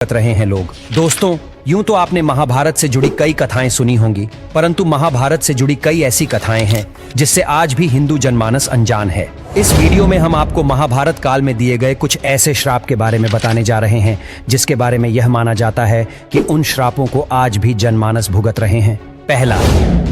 रहे हैं लोग। दोस्तों, यूं तो आपने महाभारत से जुड़ी कई कथाएं सुनी होंगी, परंतु महाभारत से जुड़ी कई ऐसी कथाएं हैं जिससे आज भी हिंदू जनमानस अनजान है। इस वीडियो में हम आपको महाभारत काल में दिए गए कुछ ऐसे श्राप के बारे में बताने जा रहे हैं जिसके बारे में यह माना जाता है कि उन श्रापों को आज भी जनमानस भुगत रहे हैं। पहला,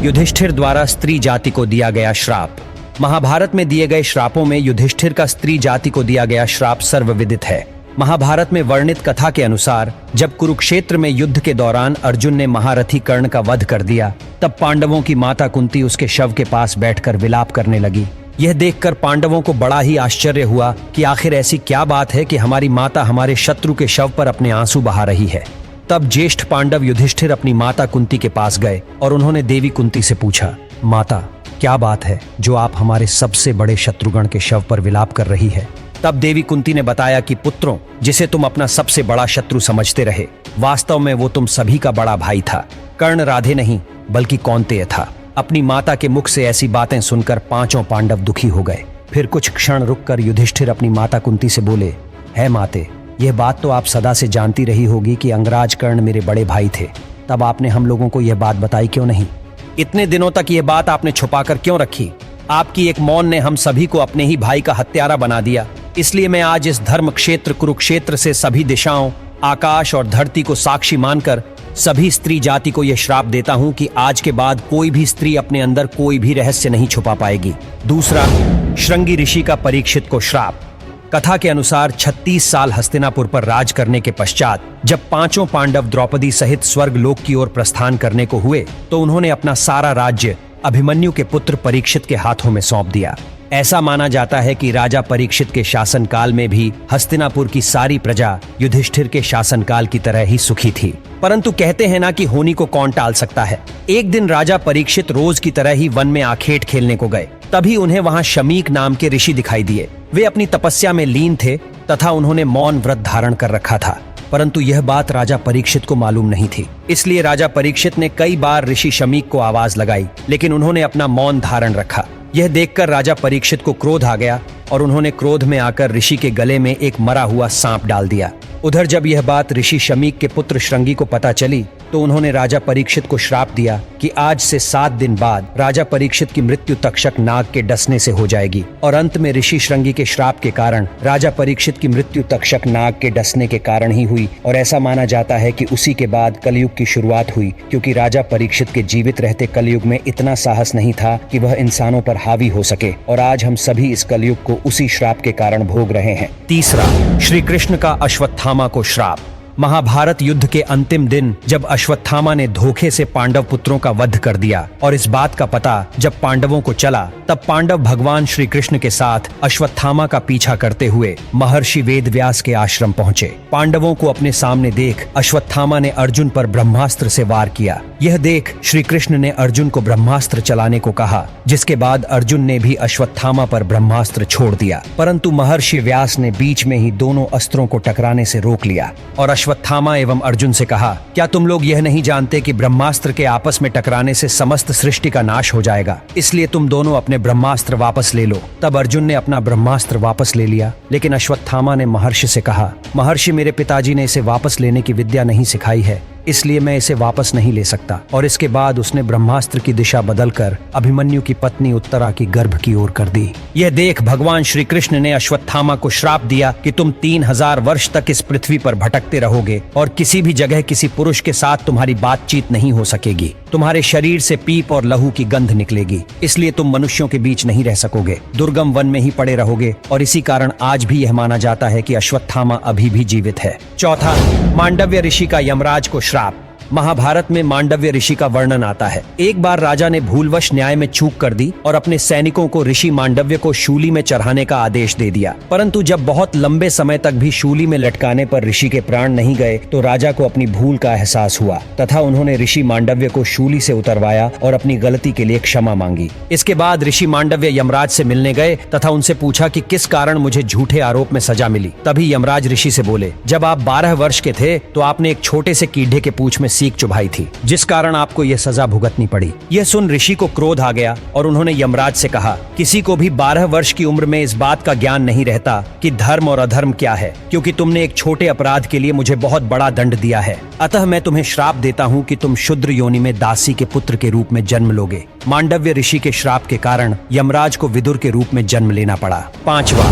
युधिष्ठिर द्वारा स्त्री जाति को दिया गया श्राप। महाभारत में दिए गए श्रापों में युधिष्ठिर का स्त्री जाति को दिया गया श्राप सर्वविदित है। महाभारत में वर्णित कथा के अनुसार जब कुरुक्षेत्र में युद्ध के दौरान अर्जुन ने महारथी कर्ण का वध कर दिया, तब पांडवों की माता कुंती उसके शव के पास बैठकर विलाप करने लगी। यह देखकर पांडवों को बड़ा ही आश्चर्य हुआ कि आखिर ऐसी क्या बात है कि हमारी माता हमारे शत्रु के शव पर अपने आंसू बहा रही है। तब ज्येष्ठ पांडव युधिष्ठिर अपनी माता कुंती के पास गए और उन्होंने देवी कुंती से पूछा, माता, क्या बात है जो आप हमारे सबसे बड़े शत्रुगण के शव पर विलाप कर रही है? तब देवी कुंती ने बताया कि पुत्रों, जिसे तुम अपना सबसे बड़ा शत्रु समझते रहे, वास्तव में वो तुम सभी का बड़ा भाई था। कर्ण राधे नहीं बल्कि कौन्तेय था। अपनी माता के मुख से ऐसी बातें सुनकर पांचों पांडव दुखी हो गए। फिर कुछ क्षण रुककर युधिष्ठिर अपनी माता कुंती से बोले, है माते, यह बात तो आप सदा से जानती रही होगी कि अंगराज कर्ण मेरे बड़े भाई थे। तब आपने हम लोगों को यह बात बताई क्यों नहीं? इतने दिनों तक यह बात आपने छुपाकर क्यों रखी? आपकी एक मौन ने हम सभी को अपने ही भाई का हत्यारा बना दिया। इसलिए मैं आज इस धर्म क्षेत्र कुरुक्षेत्र से सभी दिशाओं, आकाश और धरती को साक्षी मानकर सभी स्त्री जाति को यह श्राप देता हूं कि आज के बाद कोई भी स्त्री अपने अंदर कोई भी रहस्य नहीं छुपा पाएगी। दूसरा, श्रृंगी ऋषि का परीक्षित को श्राप। कथा के अनुसार 36 साल हस्तिनापुर पर राज करने के पश्चात जब पांचों पांडव द्रौपदी सहित स्वर्ग लोक की ओर प्रस्थान करने को हुए तो उन्होंने अपना सारा राज्य अभिमन्यु के पुत्र परीक्षित के हाथों में सौंप दिया। ऐसा माना जाता है कि राजा परीक्षित के शासनकाल में भी हस्तिनापुर की सारी प्रजा युधिष्ठिर के शासनकाल की तरह ही सुखी थी। परंतु कहते हैं ना कि होनी को कौन टाल सकता है। एक दिन राजा परीक्षित रोज की तरह ही वन में आखेट खेलने को गए। तभी उन्हें वहां शमीक नाम के ऋषि दिखाई दिए। वे अपनी तपस्या में लीन थे तथा उन्होंने मौन व्रत धारण कर रखा था, परंतु यह बात राजा परीक्षित को मालूम नहीं थी। इसलिए राजा परीक्षित ने कई बार ऋषि शमीक को आवाज लगाई, लेकिन उन्होंने अपना मौन धारण रखा। यह देखकर राजा परीक्षित को क्रोध आ गया और उन्होंने क्रोध में आकर ऋषि के गले में एक मरा हुआ सांप डाल दिया। उधर जब यह बात ऋषि शमीक के पुत्र श्रृंगी को पता चली तो उन्होंने राजा परीक्षित को श्राप दिया कि आज से 7 दिन बाद राजा परीक्षित की मृत्यु तक्षक नाग के डसने से हो जाएगी। और अंत में ऋषि श्रृंगी के श्राप के कारण राजा परीक्षित की मृत्यु तक्षक नाग के डसने के कारण ही हुई। और ऐसा माना जाता है कि उसी के बाद कलयुग की शुरुआत हुई, क्योंकि राजा परीक्षित के जीवित रहते कलयुग में इतना साहस नहीं था कि वह इंसानों पर हावी हो सके। और आज हम सभी इस कलयुग को उसी श्राप के कारण भोग रहे हैं। तीसरा, श्री कृष्ण का अश्वत्थामा को श्राप। महाभारत युद्ध के अंतिम दिन जब अश्वत्थामा ने धोखे से पांडव पुत्रों का वध कर दिया और इस बात का पता जब पांडवों को चला, तब पांडव भगवान श्री कृष्ण के साथ अश्वत्थामा का पीछा करते हुए महर्षि वेदव्यास के आश्रम पहुंचे। पांडवों को अपने सामने देख अश्वत्थामा ने अर्जुन पर ब्रह्मास्त्र से वार किया। यह देख श्री कृष्ण ने अर्जुन को ब्रह्मास्त्र चलाने को कहा, जिसके बाद अर्जुन ने भी अश्वत्थामा पर ब्रह्मास्त्र छोड़ दिया। परंतु महर्षि व्यास ने बीच में ही दोनों अस्त्रों को टकराने से रोक लिया और अश्वत्थामा एवं अर्जुन से कहा, क्या तुम लोग यह नहीं जानते कि ब्रह्मास्त्र के आपस में टकराने से समस्त सृष्टि का नाश हो जाएगा? इसलिए तुम दोनों अपने ब्रह्मास्त्र वापस ले लो। तब अर्जुन ने अपना ब्रह्मास्त्र वापस ले लिया, लेकिन अश्वत्थामा ने महर्षि से कहा, महर्षि, मेरे पिताजी ने इसे वापस लेने की विद्या नहीं सिखाई है, इसलिए मैं इसे वापस नहीं ले सकता। और इसके बाद उसने ब्रह्मास्त्र की दिशा बदलकर अभिमन्यु की पत्नी उत्तरा की गर्भ की ओर कर दी। यह देख भगवान श्री कृष्ण ने अश्वत्थामा को श्राप दिया कि तुम 3000 वर्ष तक इस पृथ्वी पर भटकते रहोगे और किसी भी जगह किसी पुरुष के साथ तुम्हारी बातचीत नहीं हो सकेगी। तुम्हारे शरीर से पीप और लहू की गंध निकलेगी, इसलिए तुम मनुष्यों के बीच नहीं रह सकोगे, दुर्गम वन में ही पड़े रहोगे। और इसी कारण आज भी यह माना जाता है कि अश्वत्थामा अभी भी जीवित है। चौथा, मांडव्य ऋषि का यमराज को श्राप। महाभारत में मांडव्य ऋषि का वर्णन आता है। एक बार राजा ने भूलवश न्याय में चूक कर दी और अपने सैनिकों को ऋषि मांडव्य को शूली में चढ़ाने का आदेश दे दिया। परंतु जब बहुत लंबे समय तक भी शूली में लटकाने पर ऋषि के प्राण नहीं गए तो राजा को अपनी भूल का एहसास हुआ तथा उन्होंने ऋषि मांडव्य को शूली से उतरवाया और अपनी गलती के लिए क्षमा मांगी। इसके बाद ऋषि मांडव्य यमराज से मिलने गए तथा उनसे पूछा कि किस कारण मुझे झूठे आरोप में सजा मिली। तभी यमराज ऋषि से बोले, जब आप 12 वर्ष के थे तो आपने एक छोटे से कीड़े के पूंछ में सीख चुभाई थी, जिस कारण आपको यह सजा भुगतनी पड़ी। यह सुन ऋषि को क्रोध आ गया और उन्होंने यमराज से कहा, किसी को भी 12 वर्ष की उम्र में इस बात का ज्ञान नहीं रहता कि धर्म और अधर्म क्या है, क्योंकि तुमने एक छोटे अपराध के लिए मुझे बहुत बड़ा दंड दिया है। अतः मैं तुम्हें श्राप देता हूँ कि तुम शूद्र योनि में दासी के पुत्र के रूप में जन्म लोगे। मांडव्य ऋषि के श्राप के कारण यमराज को विदुर के रूप में जन्म लेना पड़ा। 5वां,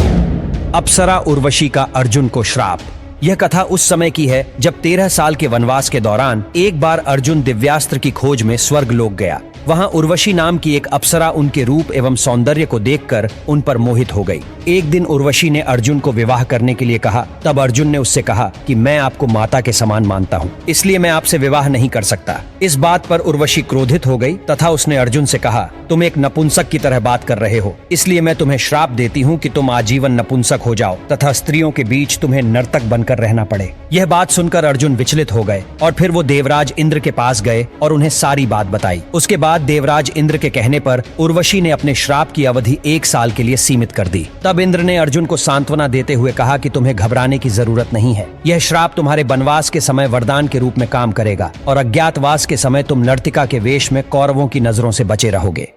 अप्सरा उर्वशी का अर्जुन को श्राप। यह कथा उस समय की है जब 13 साल के वनवास के दौरान एक बार अर्जुन दिव्यास्त्र की खोज में स्वर्ग लोक गया। वहां उर्वशी नाम की एक अप्सरा उनके रूप एवं सौंदर्य को देखकर उन पर मोहित हो गई। एक दिन उर्वशी ने अर्जुन को विवाह करने के लिए कहा। तब अर्जुन ने उससे कहा कि मैं आपको माता के समान मानता हूँ, इसलिए मैं आपसे विवाह नहीं कर सकता। इस बात पर उर्वशी क्रोधित हो गई तथा उसने अर्जुन से कहा, तुम एक नपुंसक की तरह बात कर रहे हो, इसलिए मैं तुम्हें श्राप देती हूँ कि तुम आजीवन नपुंसक हो जाओ तथा स्त्रियों के बीच तुम्हें नर्तक बनकर रहना पड़े। यह बात सुनकर अर्जुन विचलित हो गए और फिर वो देवराज इंद्र के पास गए और उन्हें सारी बात बताई। उसके बाद देवराज इंद्र के कहने पर उर्वशी ने अपने श्राप की अवधि 1 साल के लिए सीमित कर दी। तब इंद्र ने अर्जुन को सांत्वना देते हुए कहा कि तुम्हें घबराने की जरूरत नहीं है। यह श्राप तुम्हारे वनवास के समय वरदान के रूप में काम करेगा और अज्ञातवास के समय तुम नर्तिका के वेश में कौरवों की नजरों से बचे रहोगे।